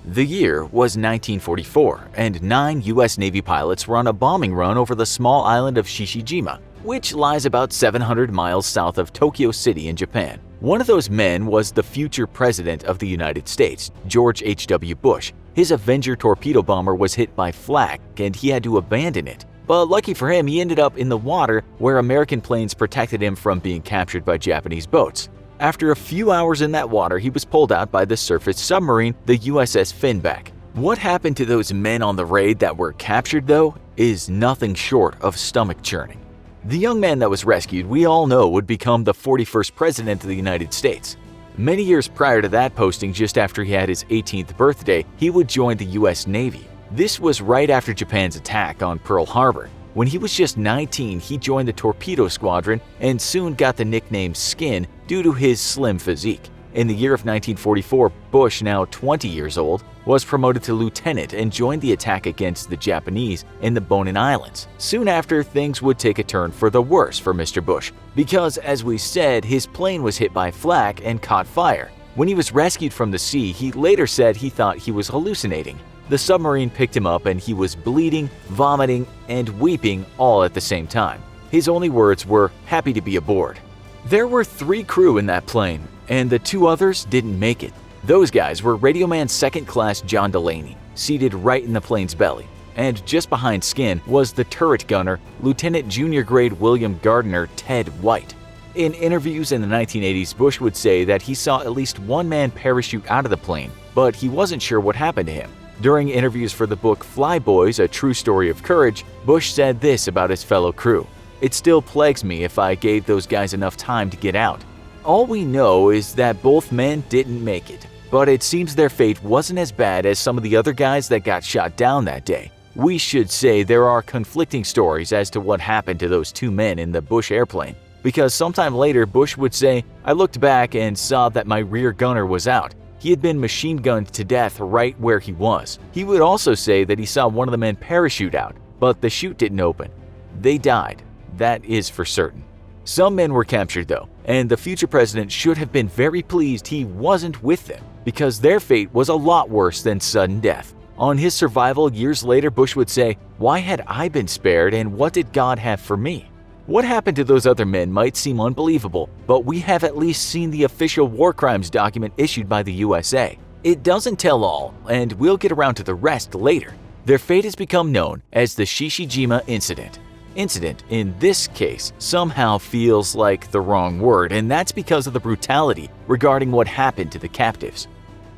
The year was 1944, and 9 U.S. Navy pilots were on a bombing run over the small island of Shishijima, which lies about 700 miles south of Tokyo City in Japan. One of those men was the future President of the United States, George H.W. Bush. His Avenger torpedo bomber was hit by flak, and he had to abandon it. But lucky for him, he ended up in the water where American planes protected him from being captured by Japanese boats. After a few hours in that water, he was pulled out by the surface submarine, the USS Finback. What happened to those men on the raid that were captured, though, is nothing short of stomach churning. The young man that was rescued, we all know, would become the 41st President of the United States. Many years prior to that posting, just after he had his 18th birthday, he would join the U.S. Navy. This was right after Japan's attack on Pearl Harbor. When he was just 19, he joined the torpedo squadron and soon got the nickname Skin due to his slim physique. In the year of 1944, Bush, now 20 years old, was promoted to lieutenant and joined the attack against the Japanese in the Bonin Islands. Soon after, things would take a turn for the worse for Mr. Bush, because, as we said, his plane was hit by flak and caught fire. When he was rescued from the sea, he later said he thought he was hallucinating. The submarine picked him up and he was bleeding, vomiting, and weeping all at the same time. His only words were, "Happy to be aboard." There were 3 crew in that plane, and the 2 others didn't make it. Those guys were Radioman Second Class John Delaney, seated right in the plane's belly, and just behind Skin was the turret gunner, Lieutenant Junior Grade William Gardner Ted White. In interviews in the 1980s, Bush would say that he saw at least one man parachute out of the plane, but he wasn't sure what happened to him. During interviews for the book Flyboys, A True Story of Courage, Bush said this about his fellow crew: "It still plagues me if I gave those guys enough time to get out." All we know is that both men didn't make it, but it seems their fate wasn't as bad as some of the other guys that got shot down that day. We should say there are conflicting stories as to what happened to those 2 men in the Bush airplane, because sometime later Bush would say, "I looked back and saw that my rear gunner was out. He had been machine gunned to death right where he was." He would also say that he saw one of the men parachute out, but the chute didn't open. They died. That is for certain. Some men were captured though, and the future president should have been very pleased he wasn't with them, because their fate was a lot worse than sudden death. On his survival years later, Bush would say, "Why had I been spared, and what did God have for me?" What happened to those other men might seem unbelievable, but we have at least seen the official war crimes document issued by the USA. It doesn't tell all, and we'll get around to the rest later. Their fate has become known as the Shishijima Incident. Incident, in this case, somehow feels like the wrong word, and that's because of the brutality regarding what happened to the captives.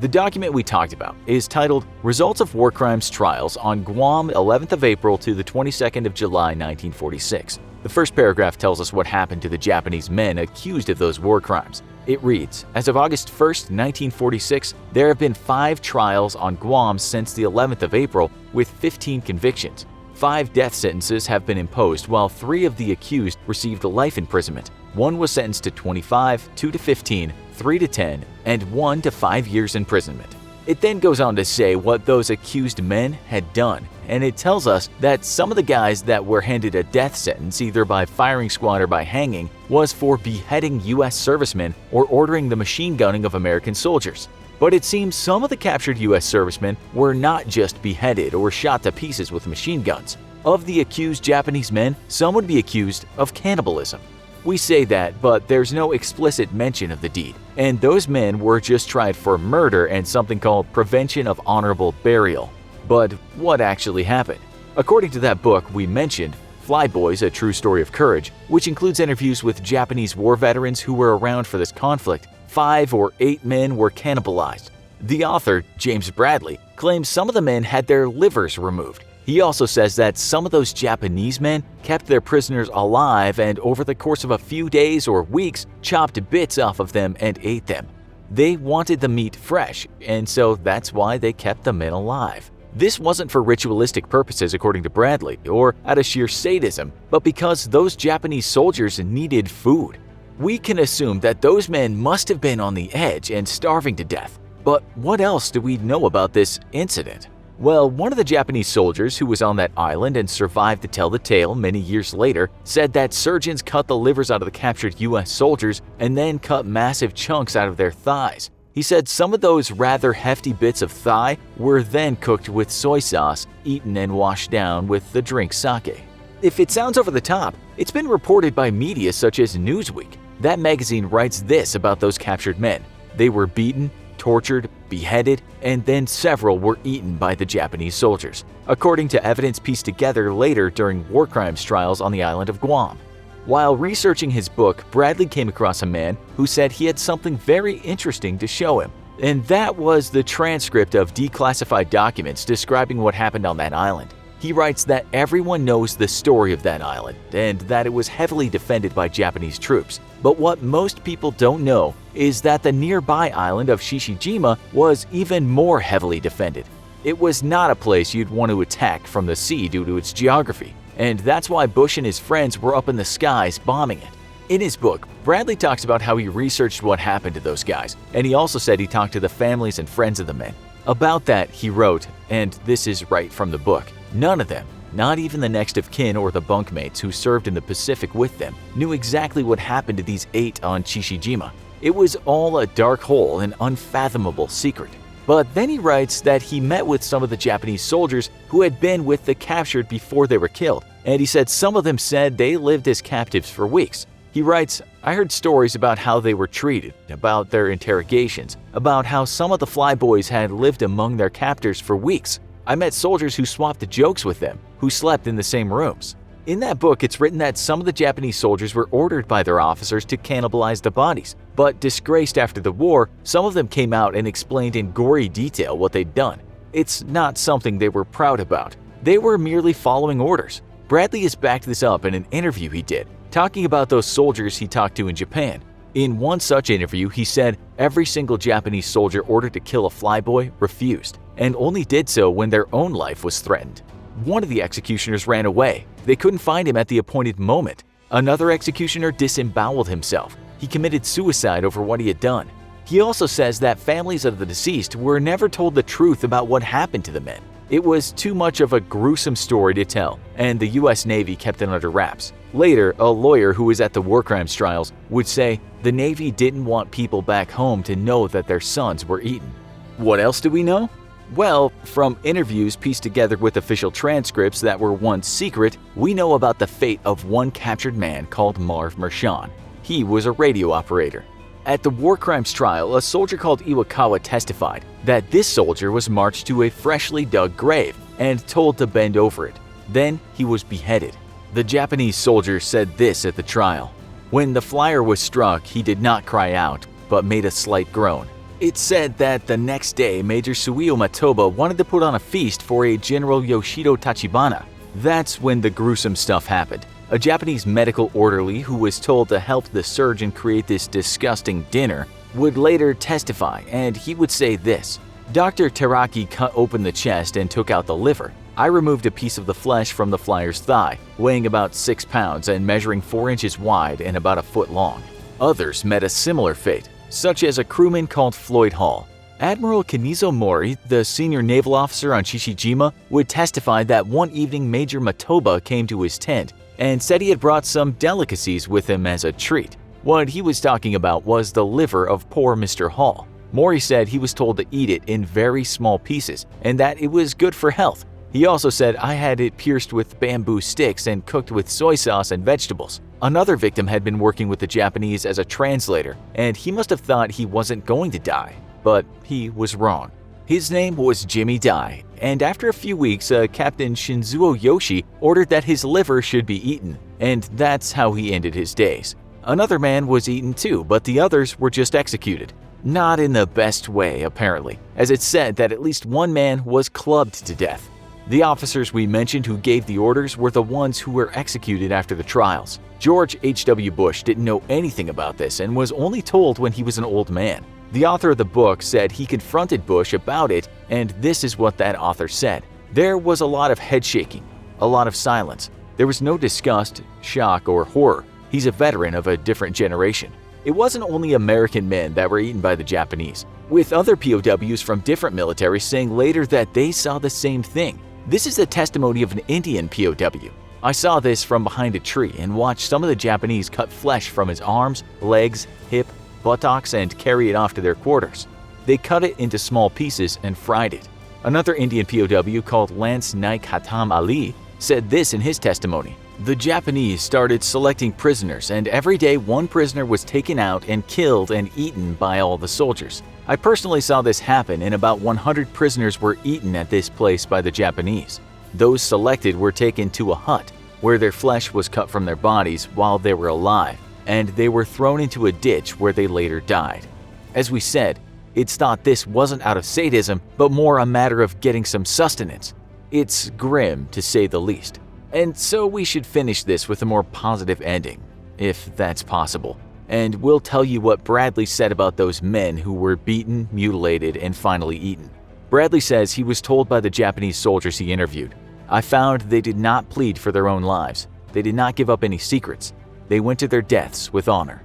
The document we talked about is titled Results of War Crimes Trials on Guam 11th of April to the 22nd of July 1946. The first paragraph tells us what happened to the Japanese men accused of those war crimes. It reads, as of August 1st, 1946, there have been 5 trials on Guam since the 11th of April with 15 convictions. 5 death sentences have been imposed, while 3 of the accused received life imprisonment. 1 was sentenced to 25, 2 to 15, 3 to 10, and 1 to 5 years imprisonment. It then goes on to say what those accused men had done, and it tells us that some of the guys that were handed a death sentence either by firing squad or by hanging was for beheading U.S. servicemen or ordering the machine gunning of American soldiers. But it seems some of the captured U.S. servicemen were not just beheaded or shot to pieces with machine guns. Of the accused Japanese men, some would be accused of cannibalism. We say that, but there's no explicit mention of the deed, and those men were just tried for murder and something called prevention of honorable burial. But what actually happened? According to that book we mentioned, Flyboys, A True Story of Courage, which includes interviews with Japanese war veterans who were around for this conflict, 5 or 8 men were cannibalized. The author, James Bradley, claims some of the men had their livers removed. He also says that some of those Japanese men kept their prisoners alive and over the course of a few days or weeks chopped bits off of them and ate them. They wanted the meat fresh, and so that's why they kept the men alive. This wasn't for ritualistic purposes according to Bradley, or out of sheer sadism, but because those Japanese soldiers needed food. We can assume that those men must have been on the edge and starving to death. But what else do we know about this incident? Well, one of the Japanese soldiers who was on that island and survived to tell the tale many years later said that surgeons cut the livers out of the captured U.S. soldiers and then cut massive chunks out of their thighs. He said some of those rather hefty bits of thigh were then cooked with soy sauce, eaten and washed down with the drink sake. If it sounds over the top, it's been reported by media such as Newsweek. That magazine writes this about those captured men. They were beaten, tortured, beheaded, and then several were eaten by the Japanese soldiers, according to evidence pieced together later during war crimes trials on the island of Guam. While researching his book, Bradley came across a man who said he had something very interesting to show him, and that was the transcript of declassified documents describing what happened on that island. He writes that everyone knows the story of that island and that it was heavily defended by Japanese troops. But what most people don't know is that the nearby island of Shishijima was even more heavily defended. It was not a place you'd want to attack from the sea due to its geography, and that's why Bush and his friends were up in the skies bombing it. In his book, Bradley talks about how he researched what happened to those guys, and he also said he talked to the families and friends of the men. About that, he wrote, and this is right from the book, none of them, not even the next of kin or the bunkmates who served in the Pacific with them, knew exactly what happened to these 8 on Shishijima. It was all a dark hole, an unfathomable secret. But then he writes that he met with some of the Japanese soldiers who had been with the captured before they were killed, and he said some of them said they lived as captives for weeks. He writes, I heard stories about how they were treated, about their interrogations, about how some of the flyboys had lived among their captors for weeks. I met soldiers who swapped jokes with them, who slept in the same rooms. In that book, it's written that some of the Japanese soldiers were ordered by their officers to cannibalize the bodies, but disgraced after the war, some of them came out and explained in gory detail what they'd done. It's not something they were proud about. They were merely following orders. Bradley has backed this up in an interview he did, talking about those soldiers he talked to in Japan. In one such interview, he said every single Japanese soldier ordered to kill a flyboy refused, and only did so when their own life was threatened. One of the executioners ran away. They couldn't find him at the appointed moment. Another executioner disemboweled himself. He committed suicide over what he had done. He also says that families of the deceased were never told the truth about what happened to the men. It was too much of a gruesome story to tell, and the US Navy kept it under wraps. Later, a lawyer who was at the war crimes trials would say the Navy didn't want people back home to know that their sons were eaten. What else do we know? Well, from interviews pieced together with official transcripts that were once secret, we know about the fate of one captured man called Marv Mershon. He was a radio operator. At the war crimes trial, a soldier called Iwakawa testified that this soldier was marched to a freshly dug grave and told to bend over it. Then he was beheaded. The Japanese soldier said this at the trial. When the flyer was struck, he did not cry out, but made a slight groan. It's said that the next day, Major Suio Matoba wanted to put on a feast for a General Yoshido Tachibana. That's when the gruesome stuff happened. A Japanese medical orderly who was told to help the surgeon create this disgusting dinner would later testify, and he would say this, Dr. Teraki cut open the chest and took out the liver. I removed a piece of the flesh from the flyer's thigh, weighing about 6 pounds and measuring 4 inches wide and about a foot long. Others met a similar fate, such as a crewman called Floyd Hall. Admiral Kenizo Mori, the senior naval officer on Shishijima, would testify that one evening Major Matoba came to his tent and said he had brought some delicacies with him as a treat. What he was talking about was the liver of poor Mr. Hall. Mori said he was told to eat it in very small pieces and that it was good for health. He also said, I had it pierced with bamboo sticks and cooked with soy sauce and vegetables. Another victim had been working with the Japanese as a translator, and he must have thought he wasn't going to die, but he was wrong. His name was Jimmy Dai, and after a few weeks, Captain Shinzuo Yoshi ordered that his liver should be eaten, and that's how he ended his days. Another man was eaten too, but the others were just executed. Not in the best way, apparently, as it's said that at least one man was clubbed to death. The officers we mentioned who gave the orders were the ones who were executed after the trials. George H.W. Bush didn't know anything about this and was only told when he was an old man. The author of the book said he confronted Bush about it, and this is what that author said. There was a lot of head shaking, a lot of silence. There was no disgust, shock, or horror. He's a veteran of a different generation. It wasn't only American men that were eaten by the Japanese, with other POWs from different militaries saying later that they saw the same thing. This is the testimony of an Indian POW. I saw this from behind a tree and watched some of the Japanese cut flesh from his arms, legs, hip, buttocks, and carry it off to their quarters. They cut it into small pieces and fried it. Another Indian POW called Lance Naik Hatam Ali said this in his testimony. The Japanese started selecting prisoners, and every day one prisoner was taken out and killed and eaten by all the soldiers. I personally saw this happen, and about 100 prisoners were eaten at this place by the Japanese. Those selected were taken to a hut where their flesh was cut from their bodies while they were alive, and they were thrown into a ditch where they later died. As we said, it's thought this wasn't out of sadism, but more a matter of getting some sustenance. It's grim, to say the least. And so we should finish this with a more positive ending, if that's possible. And we'll tell you what Bradley said about those men who were beaten, mutilated, and finally eaten. Bradley says he was told by the Japanese soldiers he interviewed, "I found they did not plead for their own lives. They did not give up any secrets. They went to their deaths with honor."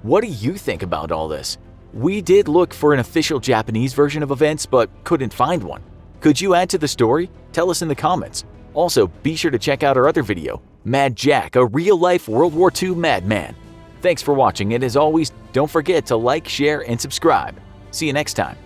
What do you think about all this? We did look for an official Japanese version of events, but couldn't find one. Could you add to the story? Tell us in the comments. Also, be sure to check out our other video, Mad Jack, a real-life World War II madman. Thanks for watching, and as always, don't forget to like, share, and subscribe. See you next time.